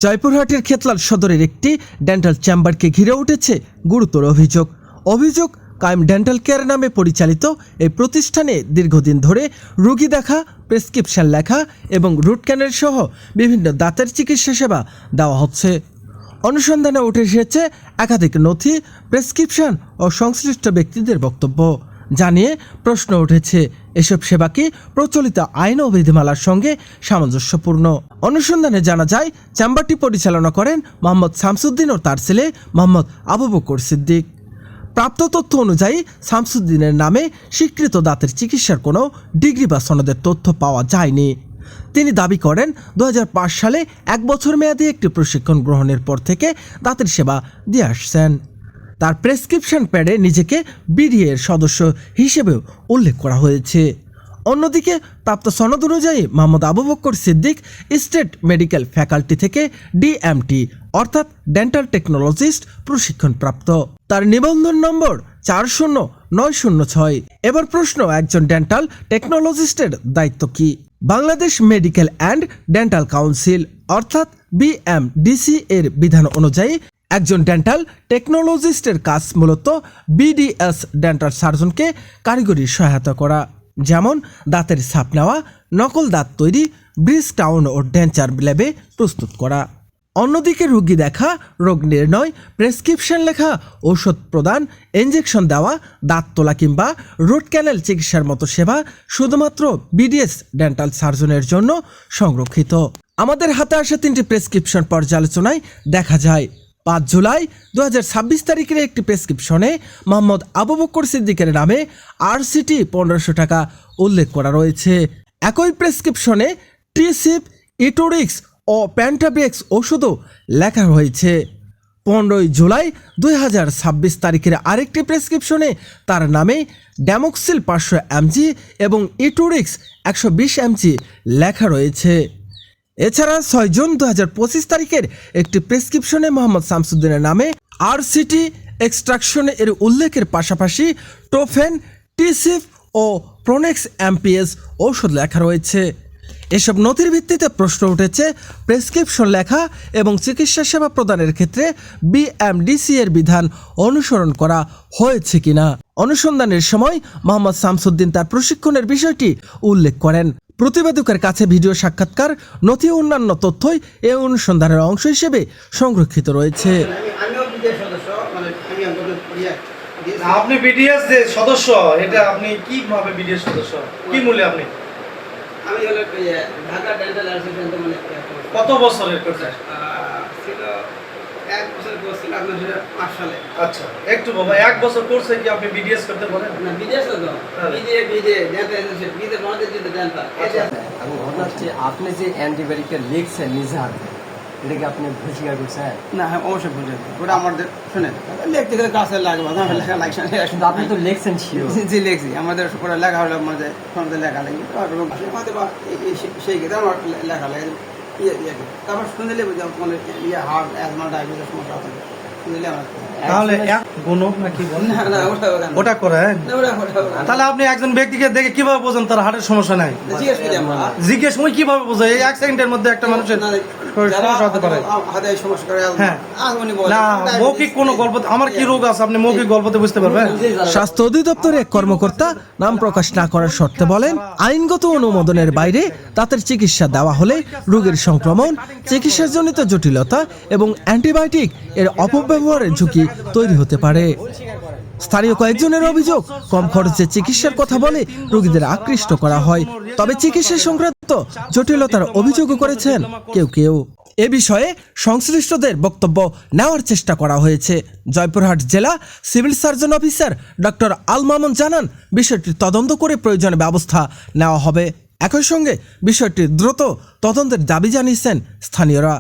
জয়পুরহাটের খেতলাল সদরের একটি ডেন্টাল চেম্বারকে ঘিরে উঠেছে গুরুতর অভিযোগ কায়েম ডেন্টাল কেয়ার নামে পরিচালিত এই প্রতিষ্ঠানে দীর্ঘদিন ধরে রোগী দেখা, প্রেসক্রিপশন লেখা এবং রুট ক্যানেল সহ বিভিন্ন দাঁতের চিকিৎসা সেবা দেওয়া হচ্ছে। অনুসন্ধানে উঠে এসেছে একাধিক নথি, প্রেসক্রিপশন ও সংশ্লিষ্ট ব্যক্তিদের বক্তব্য জানিয়ে প্রশ্ন উঠেছে, এসব সেবা কি প্রচলিত আইন ও বিধিমালার সঙ্গে সামঞ্জস্যপূর্ণ? অনুসন্ধানে জানা যায়, চেম্বারটি পরিচালনা করেন মোহাম্মদ শামসুদ্দিন ও তার ছেলে মোহাম্মদ আবু বকর সিদ্দিক। প্রাপ্ত তথ্য অনুযায়ী শামসুদ্দিনের নামে স্বীকৃত দাঁতের চিকিৎসার কোনো ডিগ্রি বা সনদের তথ্য পাওয়া যায়নি। তিনি দাবি করেন 2005 সালে 1 বছর মেয়াদী একটি প্রশিক্ষণ গ্রহণের পর থেকে দাঁতের সেবা দিয়ে আসছেন। তার প্রেসক্রিপশন প্যাডে নিজেকে বিডিএর সদস্য হিসেবেও উল্লেখ করা হয়েছে। অন্যদিকে প্রাপ্ত সনদ অনুযায়ী Mohammad Abu Bakar Siddique state medical faculty থেকে ডিএমটি অর্থাৎ ডেন্টাল টেকনোলজিস্ট প্রশিক্ষণপ্রাপ্ত। তার নিবন্ধন নম্বর 40906। এবার প্রশ্ন, একজন ডেন্টাল টেকনোলজিস্টের দায়িত্ব কি? Bangladesh medical and dental council অর্থাৎ বিএমডিসি এর বিধান অনুযায়ী একজন ডেন্টাল টেকনোলজিস্টের কাজ মূলত বিডিএস ডেন্টাল সার্জনকে কারিগরি সহায়তা করা, যেমন দাঁতের ছাপ নেওয়া, নকল দাঁত তৈরি, ব্রিজ টাউন ও ডেঞ্চার ল্যাবে প্রস্তুত করা। অন্যদিকে রোগী দেখা, রোগ নির্ণয়, প্রেসক্রিপশন লেখা, ঔষধ প্রদান, ইনজেকশন দেওয়া, দাঁত তোলা কিংবা রুট ক্যানেল চিকিৎসার মতো সেবা শুধুমাত্র বিডিএস ডেন্টাল সার্জনের জন্য সংরক্ষিত। আমাদের হাতে আসা 3টি প্রেসক্রিপশন পর্যালোচনায় দেখা যায়, 5 জুলাই 2026 তারিখের একটি প্রেসক্রিপশনে মোহাম্মদ আবু বকর সিদ্দিকের নামে RCT 1500 টাকা উল্লেখ করা রয়েছে। একই প্রেসক্রিপশনে টিসিপ, ইটোরিক্স ও প্যান্টাব্রেক্স ওষুধও লেখা হয়েছে। 15 জুলাই 2026 তারিখের আরেকটি প্রেসক্রিপশনে তার নামে ড্যামোক্সিল 500 mg এবং ইটোরিক্স 120 mg লেখা রয়েছে। এছাড়া 6 জুন 2025 তারিখের একটি প্রেসক্রিপশনে মোহাম্মদ শামসুদ্দিনের নামে RCT এক্সট্রাকশন এর উল্লেখের পাশাপাশি টোফেন, টিসিফ ও প্রোনেক্স MPS ঔষধ লেখা রয়েছে। এসব নথির ভিত্তিতে প্রশ্ন উঠেছে, প্রেসক্রিপশন লেখা এবং চিকিৎসা সেবা প্রদানের ক্ষেত্রে বিএমডিসি এর বিধান অনুসরণ করা হয়েছে কিনা। অনুসন্ধানের সময় মোহাম্মদ শামসুদ্দিন তার প্রশিক্ষণের বিষয়টি উল্লেখ করেন। প্রতিবেদকের কাছে ভিডিও সাক্ষাৎকার, নথি ও অন্যান্য তথ্যই এই অনুসন্ধানের অংশ হিসেবে সংরক্ষিত রয়েছে। আপনি বিডিএস যে সদস্য, এটা আপনি কিভাবে বিডিএস সদস্য, কি মূল্যে আপনি? আমি হলো ঢাকা ডেন্টাল অ্যাসোসিয়েশন মানে কত বছরের কোর্স ছিল? 1 বছর কোর্স ছিল আপনার 5 সালে। আচ্ছা, একটু বাবা, 1 বছর কোর্সে কি আপনি বিডিএস করতে পারেন? না, বিদেশ তো বিজে ডেন্টাল অ্যাসোসিয়েশন বিজে বাংলাদেশ যে ডেন্টাল। আমি ঘটনা হচ্ছে, আপনি যে অ্যান্টিবায়োটিকটা লিখছেন নিজে হাতে, এটা কি আপনি ভুল স্বীকার করছেন? না, হ্যাঁ অবশ্যই বুঝেন, ওটা আমাদের শুনেন লিখতে গেলে কাছে লাগবে, লেখা লাগছে না। আপনি তো লিখছেন শিও। জি লিখছি, আমাদের ওরা লেখা হলো আমাদের ফোনতে লেখা লাগবে, আমাদের সেই ক্ষেত্রে আমার লেখা লাগে তারপর শুনলে বুঝলাম তোমার হার্ট, অ্যাজমা, ডায়াবেটিস সমস্যা আছে, শুনলে আমার তাহলে গুণক নাকি ওটা করেন? তাহলে আপনি একজন ব্যক্তিকে দেখে কিভাবে বোঝেন তার হার্টের সমস্যা নাই? জিজ্ঞেস সময় কিভাবে বোঝে? এই 1 সেকেন্ডের মধ্যে একটা মানুষের সমস্যা হতে পারে। হ্যাঁ, না মৌখিক কোনো গল্প, আমার কি রোগ আছে আপনি মৌখিক গল্পতে বুঝতে পারবেন। স্বাস্থ্য অধিদপ্তরের এক কর্মকর্তা নাম প্রকাশ না করার শর্তে বলেন, আইনগত অনুমোদনের বাইরে দাঁতের চিকিৎসা দেওয়া হলে রোগের সংক্রমণ, চিকিৎসাজনিত জটিলতা এবং অ্যান্টিবায়োটিক এর অপব্যবহারের ঝুঁকি তৈরি হতে পারে। স্থানীয় কয়েকজনের অভিযোগ, কম খরচে চিকিৎসার কথা বলে রোগীদের আকৃষ্ট করা হয়, তবে চিকিৎসা সংক্রান্ত জটিলতার অভিযোগও করেছেন কেউ। এ বিষয়ে সংশ্লিষ্টদের বক্তব্য নেওয়ার চেষ্টা করা হয়েছে। জয়পুরহাট জেলা civil surgeon officer doctor Al Mamun জানান, বিষয়টি তদন্ত করে প্রয়োজনীয় ব্যবস্থা নেওয়া হবে। একই সঙ্গে বিষয়টি দ্রুত তদন্তের দাবি জানিয়েছেন স্থানীয়রা।